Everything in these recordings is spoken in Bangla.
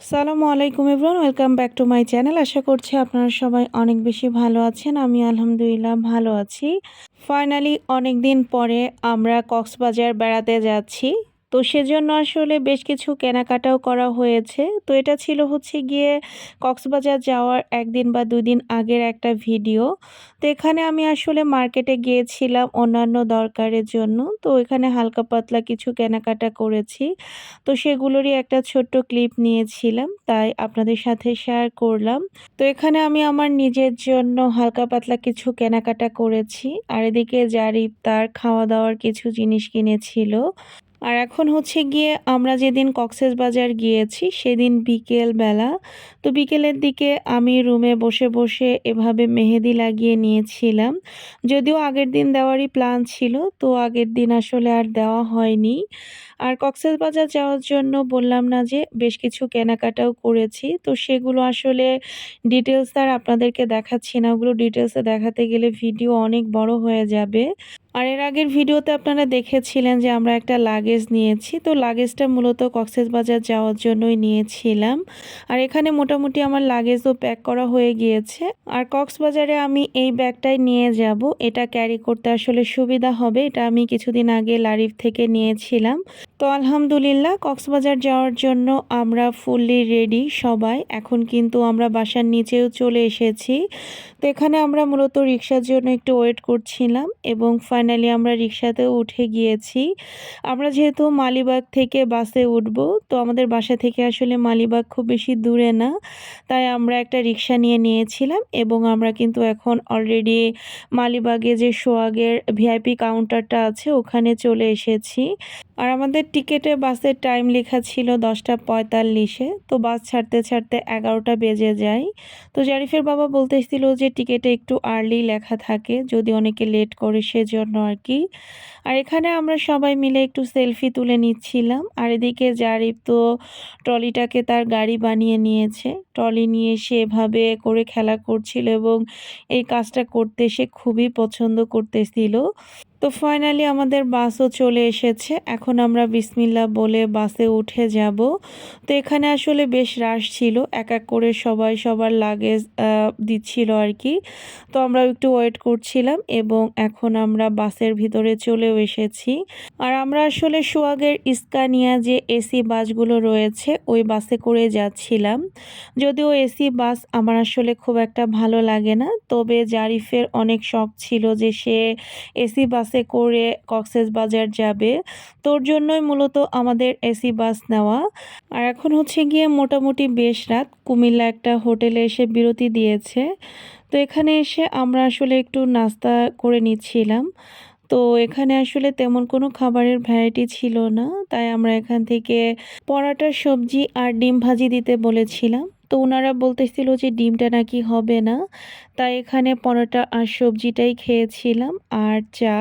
আসসালামু আলাইকুম everyone, welcome back to my channel. আশা করছি আপনারা সবাই অনেক বেশি ভালো আছেন। আমি আলহামদুলিল্লাহ ভালো আছি। ফাইনালি অনেক দিন পরে আমরা কক্সবাজার বেড়াতে যাচ্ছি। তো সেজন্য আসলে বেশ কিছু কেনাকাটাও করা হয়েছে। তো এটা ছিল গিয়ে কক্সবাজার যাওয়ার ১ দিন বা ২ দিন আগের একটা ভিডিও। তো এখানে আমি আসলে মার্কেটে গিয়েছিলাম অন্যান্য দরকারের জন্য। তো এখানে হালকা পাতলা কিছু কেনাকাটা করেছি। তো সেগুলোরই একটা ছোট্ট ক্লিপ নিয়েছিলাম, তাই আপনাদের সাথে শেয়ার করলাম। তো এখানে আমি আমার নিজের জন্য হালকা পাতলা কিছু কেনাকাটা করেছি। আর এদিকে জারিফ তার খাওয়া-দাওয়ার কিছু জিনিস কিনেছিল। আর এখন গিয়ে আমরা যেদিন কক্সবাজার গিয়েছি সেদিন বিকেল বেলা। তো বিকেলের দিকে আমি রুমে বসে, বসে এভাবে মেহেদি লাগিয়ে নিয়েছিলাম। যদিও আগের দিন দেওয়ারই প্ল্যান ছিল, তো আগের দিন আসলে আর দেওয়া হয়নি। আর কক্সবাজার যাওয়ার জন্য বললাম না যে বেশ কিছু কেনাকাটাও করেছি। তো সেগুলো আসলে ডিটেইলস আর আপনাদেরকে দেখাচ্ছি না। ওগুলো ডিটেইলসে দেখাতে গেলে ভিডিও অনেক বড় হয়ে যাবে। আর এর আগের ভিডিওতে আপনারা দেখেছিলেন যে আমরা একটা লাগেজ নিয়েছি। তো লাগেজটা মূলত কক্সবাজার যাওয়ার জন্যই নিয়েছিলাম। আর এখানে মোটামুটি আমার লাগেজও প্যাক করা হয়ে গিয়েছে। আর কক্সবাজারে আমি এই ব্যাগটাই নিয়ে যাব। এটা ক্যারি করতে আসলে সুবিধা হবে। এটা আমি কিছুদিন আগে লারিফ থেকে নিয়েছিলাম। তো আলহামদুলিল্লাহ কক্সবাজার যাওয়ার জন্য আমরা ফুললি রেডি সবাই। এখন কিন্তু আমরা বাসার নিচেও চলে এসেছি। তো এখানে আমরা মূলত রিক্সার জন্য একটু ওয়েট করছিলাম এবং ফাইনালি আমরা রিক্সাতেও উঠে গিয়েছি। আমরা যেহেতু মালিবাগ থেকে বাসে উঠব, তো আমাদের বাসা থেকে আসলে মালিবাগ খুব বেশি দূরে না। তাই আমরা একটা রিক্সা নিয়ে নিয়েছিলাম এবং আমরা কিন্তু এখন অলরেডি মালিবাগে যে সোহাগের ভিআইপি কাউন্টারটা আছে ওখানে চলে এসেছি। আর আমাদের টিকেটে বাসের টাইম লেখা ছিল ১০টা ৪৫-এ। তো বাস ছাড়তে, ছাড়তে ১১টা বেজে যায়। তো জারিফের বাবা বলতেছিল যে টিকেটে একটু আর্লি লেখা থাকে, যদি অনেকে লেট করে সেজন্য আরকি। আর এখানে আমরা সবাই মিলে একটু সেলফি তুলে নিচ্ছিলাম। আর এদিকে জারিফ তো ট্রলিটাকে তার গাড়ি বানিয়ে নিয়েছে। ট্রলি নিয়ে সে এভাবে করে খেলা করছিল এবং এই কাজটা করতে সে খুবই পছন্দ করতেছিল। তো ফাইনালি আমাদের বাসও চলে এসেছে। এখন আমরা বিসমিল্লাহ বলে বাসে উঠে যাব। তো এখানে আসলে বেশ রাশ ছিল। এক, এক করে সবাই সবার লাগেজ দিচ্ছিল আরকি। তো আমরাও একটু ওয়েট করছিলাম এবং এখন আমরা বাসের ভিতরে চলেও এসেছি। আর আমরা আসলে সোহাগের স্কানিয়া যে এসি বাসগুলো রয়েছে ওই বাসে করে যাচ্ছিলাম। যদিও এসি বাস আমার আসলে খুব একটা ভালো লাগে না। তবে জারিফের অনেক শখ ছিল যে সে এসি বাসে করে কক্সবাজার যাবে। তোর জন্যই মূলত আমাদের এসি বাস নেওয়া। আর এখন গিয়ে মোটামুটি বেশ রাত। কুমিল্লা একটা হোটেলে এসে বিরতি দিয়েছে। তো এখানে এসে আমরা আসলে একটু নাস্তা করে নিচ্ছিলাম। তো এখানে আসলে তেমন কোনো খাবারের ভ্যারাইটি ছিল না। তাই আমরা এখান থেকে পরাটা, সবজি আর ডিম ভাজি দিতে বলেছিলাম। তো উনারা বলতেছিল যে ডিমটা নাকি হবে না। তাই এখানে পরোটা আর সবজিটাই খেয়েছিলাম আর চা।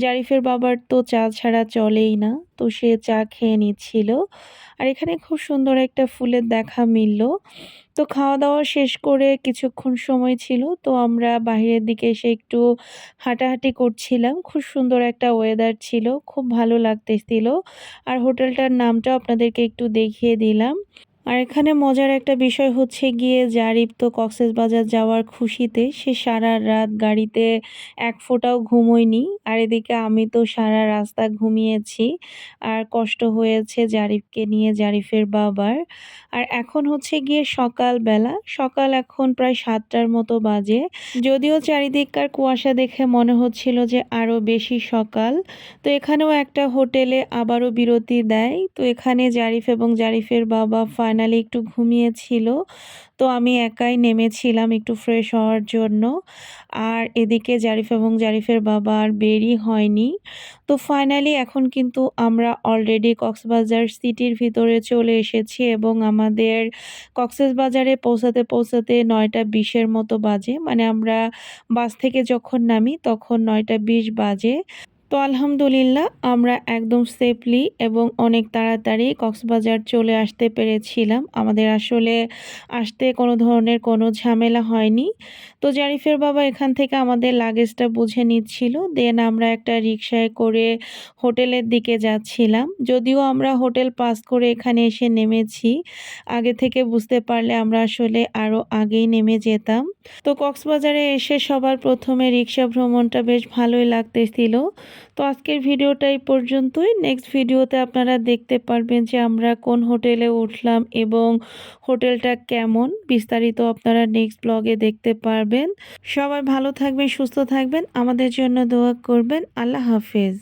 জারিফের বাবার তো চা ছাড়া চলেই না। তো সে চা খেয়ে নিচ্ছিল। আর এখানে খুব সুন্দর একটা ফুলের দেখা মিলল। তো খাওয়া-দাওয়া শেষ করে কিছুক্ষণ সময় ছিল। তো আমরা বাহিরের দিকে এসে একটু হাঁটাহাঁটি করছিলাম। খুব সুন্দর একটা ওয়েদার ছিল। খুব ভালো লাগতেছিল। আর হোটেলটার নামটাও আপনাদেরকে একটু দেখিয়ে দিলাম। আর এখানে মজার একটা বিষয় গিয়ে জারিফ তো কক্সবাজার যাওয়ার খুশিতে সে সারারাত গাড়িতে এক ফোঁটাও ঘুমোয়নি। আর এদিকে আমি তো সারা রাস্তা ঘুমিয়েছি। আর কষ্ট হয়েছে জারিফকে নিয়ে, জারিফের বাবার। আর এখন গিয়ে সকালবেলা। সকাল এখন প্রায় ৭টার মতো বাজে। যদিও চারিদিককার কুয়াশা দেখে মনে হচ্ছিল যে আরো বেশি সকাল। তো এখানেও একটা হোটেলে আবারও বিরতি দেয়। তো এখানে জারিফ এবং জারিফের বাবা ফাইনালি একটু ঘুমিয়েছিল। তো আমি একাই নেমেছিলাম একটু ফ্রেশ হওয়ার জন্য। আর এদিকে জারিফ এবং জারিফের বাবা আর বেরই হয়নি। তো ফাইনালি এখন কিন্তু আমরা অলরেডি কক্সবাজার সিটির ভিতরে চলে এসেছি এবং আমাদের কক্সবাজারে পৌঁছাতে, পৌঁছাতে ৯টা ২০-এর মতো বাজে। মানে আমরা বাস থেকে যখন নামি তখন ৯টা ২০ বাজে। তো আলহামদুলিল্লাহ আমরা একদম সেফলি এবং অনেক তাড়াতাড়ি কক্সবাজার চলে আসতে পেরেছিলাম। আমাদের আসলে আসতে কোনো ধরনের কোনো ঝামেলা হয়নি। তো তো জারিফের বাবা এখান থেকে আমাদের লাগেজটা বুঝে নিচ্ছিল। দেন আমরা একটা রিকশায় করে হোটেলের দিকে যাচ্ছিলাম। যদিও আমরা হোটেল পাস করে এখানে এসে নেমেছি। আগে থেকে বুঝতে পারলে আমরা আসলে আরও আগেই নেমে যেতাম। তো কক্সবাজারে এসে সবার প্রথমে রিকশা ভ্রমণটা বেশ ভালোই লাগতেছিল। তো আজকের ভিডিওটা এই পর্যন্তই। নেক্সট ভিডিওতে আপনারা দেখতে পারবেন যে আমরা কোন হোটেলে উঠলাম এবং হোটেলটা কেমন, বিস্তারিত আপনারা নেক্সট ব্লগে দেখতে পারবেন। সবাই ভালো থাকবেন, সুস্থ থাকবেন, আমাদের জন্য দোয়া করবেন। আল্লাহ হাফেজ।